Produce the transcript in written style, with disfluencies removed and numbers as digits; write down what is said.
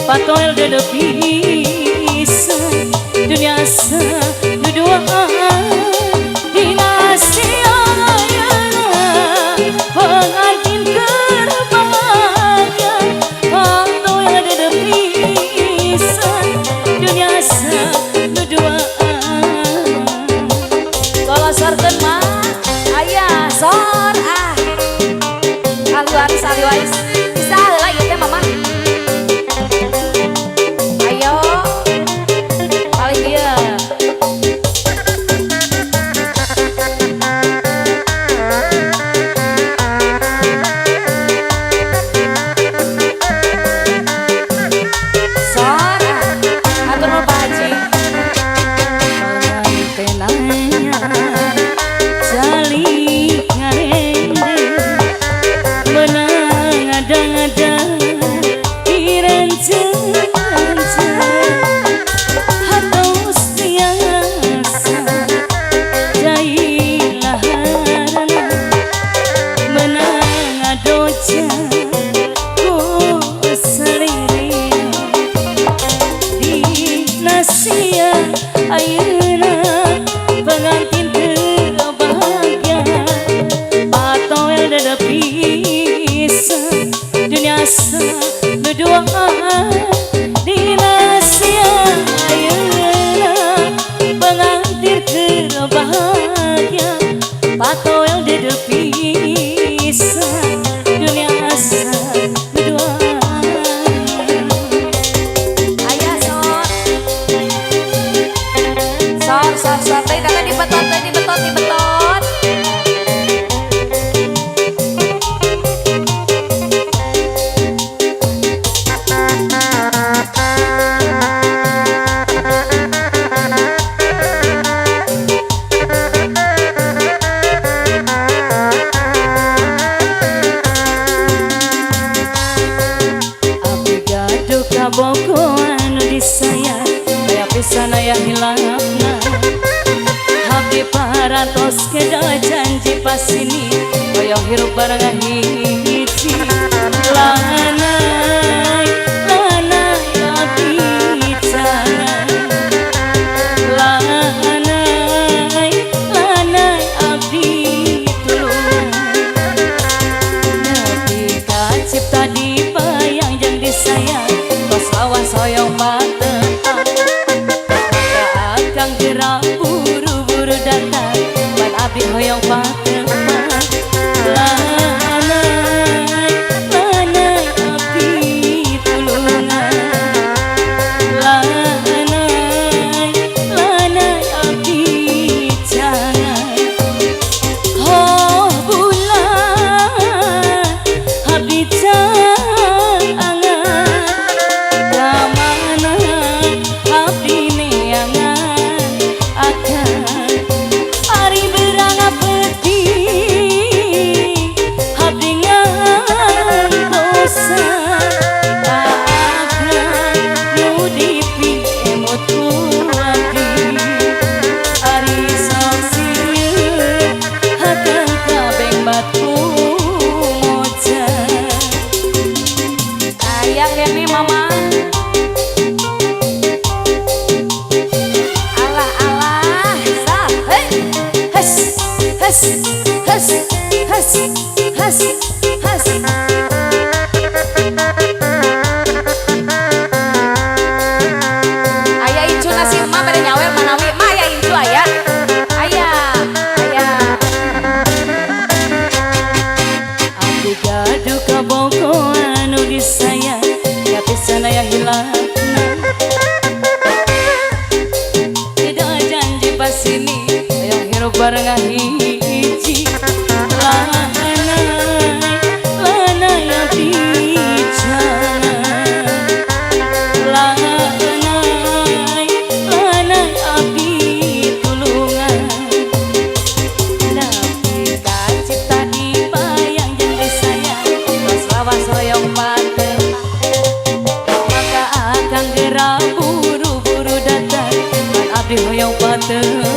Patoel de bisa dunia seduaan dinasti ayana pengantin terbahagia. Patoel de bisa dunia seduaan. Kalau sorten mah ayah sor haluan saliwais bisa lagi teh mama. Ayeuna pengantin terbahagia. Patoel de bisa dunia seduaan dinasti ayeuna pengantin terbahagia. Patoel de bisa dunia seduaan. Sor, tadi dibetot. Abdi gaduh kaboko anu disayang kaya pisan aya hilangna. Abdi parantos keda janji pas ini hoyong hirup bareng hiji. Lanai abdi jangan. Lanai abdi tulungan. Nabi kacipta dibayang jeung disayang tos lawas hoyong patepang. Akang gerak buru datang ban abdi hoyong patepang. Lanai abdi tulungan. Lanai abdi jangan. Oh bulan abdi jangan. Kamana abdi neangan akan. Ari berangga peti abdi ngantosan. Akan nu dipimut ku abdi. Ari sok sieun akan kabeng batu mojan. Aya kene mama. Alah, sah, hey, hes, has has. Ayah incu nasi emak pada nyawer manawi emak ayah incu ayah. Ayah, ayah. Aku gaduh kaboko anu disayang tapi sana ya hilangna. Tidak janji pas ini yang hirup bareng hiji. Lanai abdi jangan, lanai abdi tulungan. Nabi kacipta dibayang jeung disayang, tos lawas hoyong pateu. Maka akang geura buru-buru datang, kan abdi hoyong pateu.